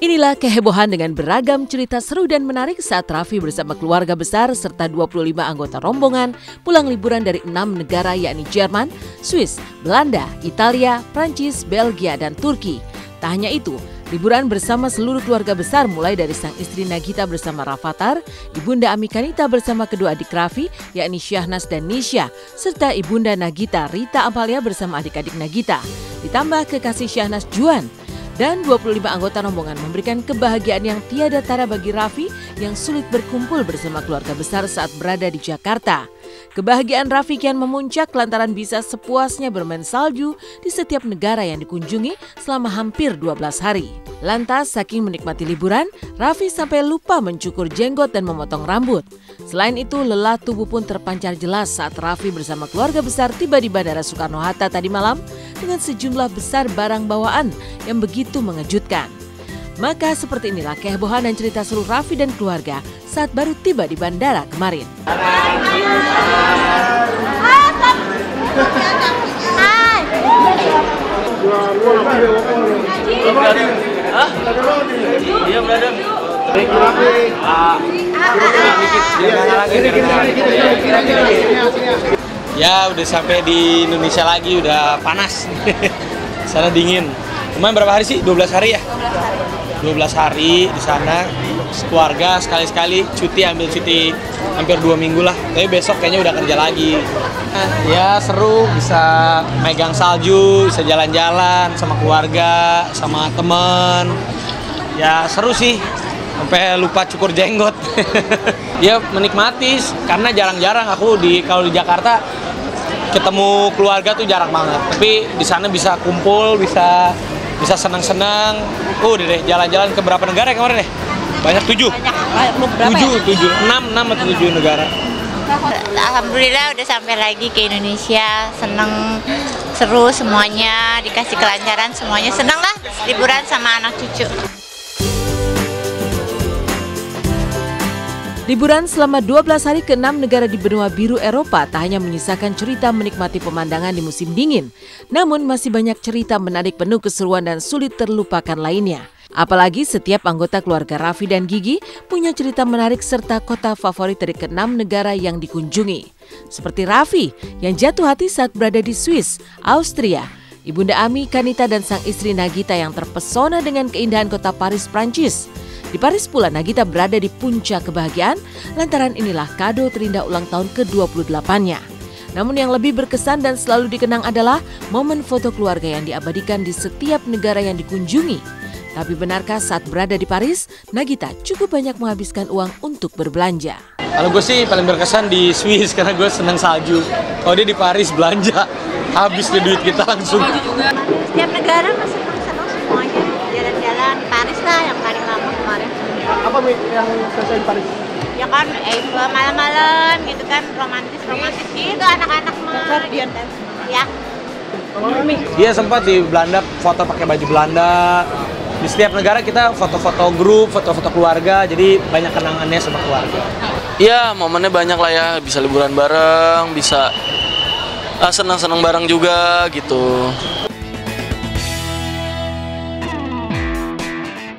Inilah kehebohan dengan beragam cerita seru dan menarik saat Raffi bersama keluarga besar serta 25 anggota rombongan pulang liburan dari 6 negara yakni Jerman, Swiss, Belanda, Italia, Prancis, Belgia, dan Turki. Tak hanya itu, liburan bersama seluruh keluarga besar mulai dari sang istri Nagita bersama Rafathar, ibunda Ami Kanita bersama kedua adik Raffi yakni Syahnas dan Nisha, serta ibunda Nagita Rita Amalia bersama adik-adik Nagita. Ditambah kekasih Syahnas Juan. Dan 25 anggota rombongan memberikan kebahagiaan yang tiada tara bagi Raffi yang sulit berkumpul bersama keluarga besar saat berada di Jakarta. Kebahagiaan Raffi kian memuncak lantaran bisa sepuasnya bermain salju di setiap negara yang dikunjungi selama hampir 12 hari. Lantas, saking menikmati liburan, Raffi sampai lupa mencukur jenggot dan memotong rambut. Selain itu, lelah tubuh pun terpancar jelas saat Raffi bersama keluarga besar tiba di Bandara Soekarno-Hatta tadi malam dengan sejumlah besar barang bawaan yang begitu mengejutkan. Maka seperti inilah kehebohan dan cerita seru Raffi dan keluarga saat baru tiba di bandara kemarin. Ya udah sampai di Indonesia lagi, udah panas. Sana dingin. Kemarin berapa hari sih? 12 hari ya? 12 hari di sana, keluarga sekali-sekali cuti, ambil cuti hampir 2 minggu lah. Tapi besok kayaknya udah kerja lagi. Ya seru, bisa megang salju, bisa jalan-jalan sama keluarga, sama temen. Ya seru sih, sampai lupa cukur jenggot. Ya menikmati, karena jarang-jarang aku kalau di Jakarta ketemu keluarga tuh jarang banget. Tapi di sana bisa kumpul, bisa senang-senang. Udah deh, jalan-jalan ke berapa negara kemarin deh? Banyak, 7. Enam atau 7 negara. Alhamdulillah udah sampai lagi ke Indonesia, seneng, seru semuanya, dikasih kelancaran semuanya, seneng lah liburan sama anak cucu. Liburan selama 12 hari ke 6 negara di benua biru Eropa tak hanya menyisakan cerita menikmati pemandangan di musim dingin, namun masih banyak cerita menarik penuh keseruan dan sulit terlupakan lainnya. Apalagi setiap anggota keluarga Raffi dan Gigi punya cerita menarik serta kota favorit dari ke-6 negara yang dikunjungi. Seperti Raffi yang jatuh hati saat berada di Swiss, Austria, ibunda Ami Kanita dan sang istri Nagita yang terpesona dengan keindahan kota Paris, Prancis. Di Paris pula Nagita berada di puncak kebahagiaan lantaran inilah kado terindah ulang tahun ke-28-nya. Namun yang lebih berkesan dan selalu dikenang adalah momen foto keluarga yang diabadikan di setiap negara yang dikunjungi. Tapi benarkah saat berada di Paris, Nagita cukup banyak menghabiskan uang untuk berbelanja? Kalau gue sih paling berkesan di Swiss karena gue seneng salju. Kalau dia di Paris belanja, habis deh duit kita langsung. Setiap negara masih seneng semuanya, jalan-jalan di Paris lah yang paling lama kemarin. Apa yang selesai di Paris? Ya kan, malam-malam gitu kan, romantis gitu anak-anak mah. Ya. Dia sempat di Belanda foto pakai baju Belanda. Di setiap negara kita foto-foto grup, foto-foto keluarga, jadi banyak kenangannya sama keluarga. Iya, momennya banyak lah ya, bisa liburan bareng, bisa senang-senang bareng juga gitu.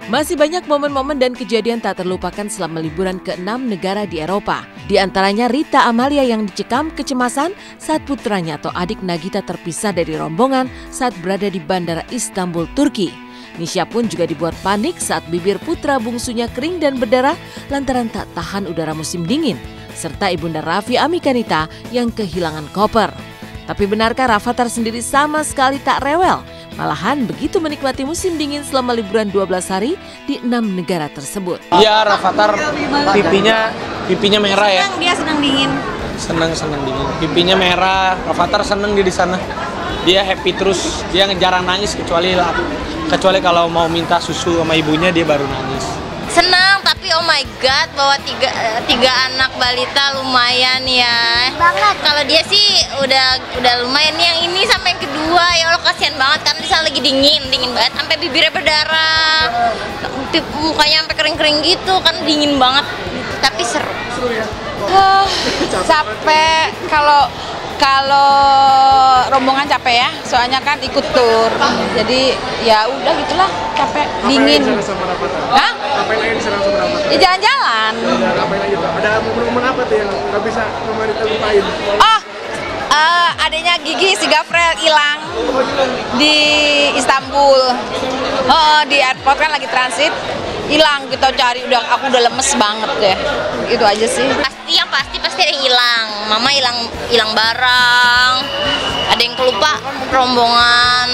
Masih banyak momen-momen dan kejadian tak terlupakan selama liburan ke-6 negara di Eropa. Di antaranya Rita Amalia yang dicekam kecemasan saat putranya atau adik Nagita terpisah dari rombongan saat berada di Bandara Istanbul, Turki. Nisha pun juga dibuat panik saat bibir putra bungsunya kering dan berdarah lantaran tak tahan udara musim dingin. Serta ibunda Raffi Ami Kanita yang kehilangan koper. Tapi benarkah Rafathar sendiri sama sekali tak rewel? Malahan begitu menikmati musim dingin selama liburan 12 hari di 6 negara tersebut. Iya, Rafathar pipinya merah ya. Dia senang dingin. Senang dingin. Pipinya merah, Rafathar seneng dia di sana. Dia happy terus, dia jarang nangis kecuali kalau mau minta susu sama ibunya dia baru nangis. Senang, tapi oh my god, bawa tiga anak balita lumayan ya. Banget. Kalau dia sih udah lumayan nih, yang ini sampai yang kedua ya Allah kasihan banget karena di sana lagi dingin banget sampai bibirnya berdarah. Mukanya sampai kering-kering gitu kan dingin banget. Tapi seru. Seru ya. Capek kalau Kalau rombongan capek ya, soalnya kan ikut tur. Jadi ya udah gitulah, capek, dingin. Hah? Ngapain lagi di sana seberapa? Ya jalan-jalan. Ngapain lagi tuh? Ada momen-momen apa tuh yang nggak bisa Marita lupain? Oh, adanya Gigi si Gafrel hilang di Istanbul. Oh, di airport kan lagi transit, hilang, kita cari, aku udah lemes banget deh. Itu aja sih. Pasti ada yang hilang. Mama hilang barang. Ada yang kelupa rombongan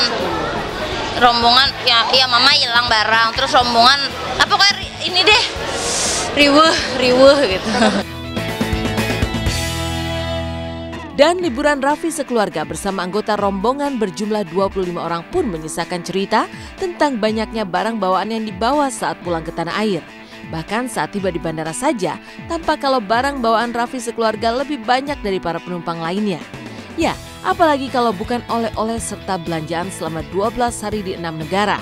ya mama hilang barang, terus rombongan apa kayak ini deh riweuh gitu. Dan liburan Raffi sekeluarga bersama anggota rombongan berjumlah 25 orang pun menyisakan cerita tentang banyaknya barang bawaan yang dibawa saat pulang ke tanah air. Bahkan saat tiba di bandara saja, tampak kalau barang bawaan Raffi sekeluarga lebih banyak dari para penumpang lainnya. Ya, apalagi kalau bukan oleh-oleh serta belanjaan selama 12 hari di 6 negara.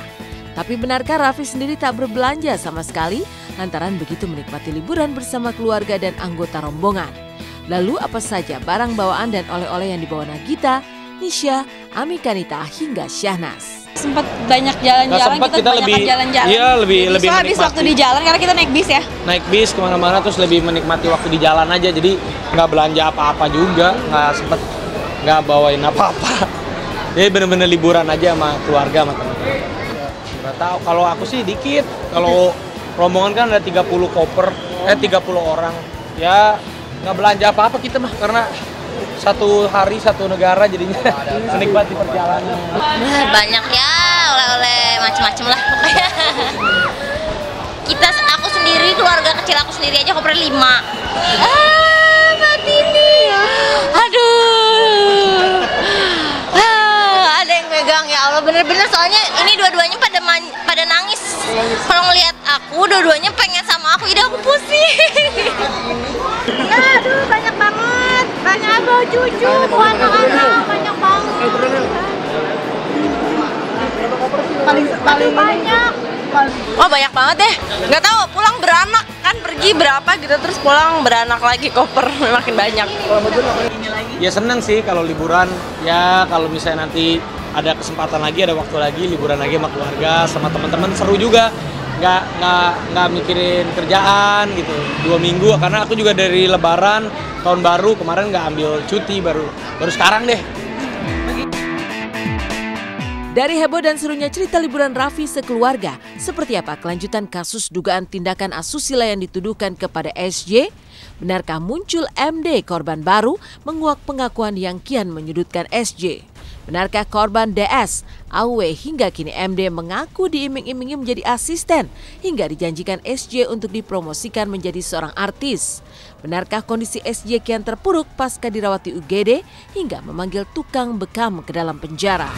Tapi benarkah Raffi sendiri tak berbelanja sama sekali lantaran begitu menikmati liburan bersama keluarga dan anggota rombongan? Lalu apa saja barang bawaan dan oleh-oleh yang dibawa Nagita, Nisha, Ami Kanita hingga Syahnas? Sempat banyak jalan-jalan, kita lebih jalan-jalan. Iya, lebih habis waktu di jalan karena kita naik bis ya. Naik bis kemana-mana terus lebih menikmati waktu di jalan aja, jadi nggak belanja apa-apa juga, nggak bawain apa-apa. Jadi bener-bener liburan aja sama keluarga, sama teman-teman. Nggak tahu, kalau aku sih dikit. Kalau rombongan kan ada 30 koper, 30 orang. Ya nggak belanja apa-apa kita mah, karena satu hari satu negara jadinya menikmati perjalanan. Banyak ya, oleh-oleh macem-macem lah pokoknya. Aku sendiri, keluarga kecil aku sendiri aja koper 5. Mati nih. Aduh. Ada yang pegang, ya Allah, bener-bener soalnya ini dua-duanya pada nangis. Kalau ngelihat aku, dua-duanya pengen sama aku, jadi aku pusing. Aduh, banyak banget. Banyak baju, anak-anak, banyak banget. Paling banyak. Oh banyak banget deh, nggak tahu, pulang beranak kan, pergi berapa gitu terus pulang beranak lagi, koper makin banyak. Ya seneng sih kalau liburan, ya kalau misalnya nanti ada kesempatan lagi, ada waktu lagi, liburan lagi sama keluarga, sama teman-teman, seru juga. Nggak mikirin kerjaan gitu 2 minggu, karena aku juga dari Lebaran tahun baru kemarin nggak ambil cuti, baru sekarang deh. Dari heboh dan serunya cerita liburan Raffi sekeluarga, seperti apa kelanjutan kasus dugaan tindakan asusila yang dituduhkan kepada SJ? Benarkah muncul MD korban baru menguak pengakuan yang kian menyudutkan SJ? Benarkah korban DS, AW hingga kini MD mengaku diiming-imingi menjadi asisten hingga dijanjikan SJ untuk dipromosikan menjadi seorang artis? Benarkah kondisi SJ kian terpuruk pasca dirawat di UGD hingga memanggil tukang bekam ke dalam penjara?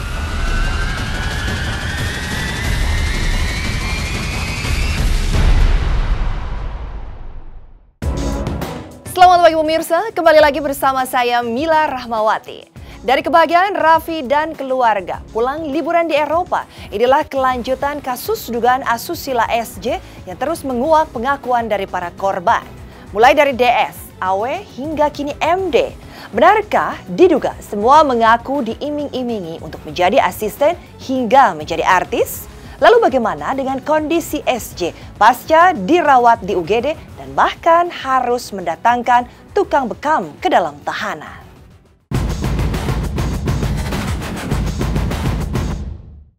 Selamat pagi pemirsa, kembali lagi bersama saya Mila Rahmawati. Dari kebahagiaan Raffi dan keluarga pulang liburan di Eropa, inilah kelanjutan kasus dugaan asusila SJ yang terus menguak pengakuan dari para korban. Mulai dari DS, AW hingga kini MD. Benarkah diduga semua mengaku diiming-imingi untuk menjadi asisten hingga menjadi artis? Lalu bagaimana dengan kondisi SJ pasca dirawat di UGD dan bahkan harus mendatangkan tukang bekam ke dalam tahanan?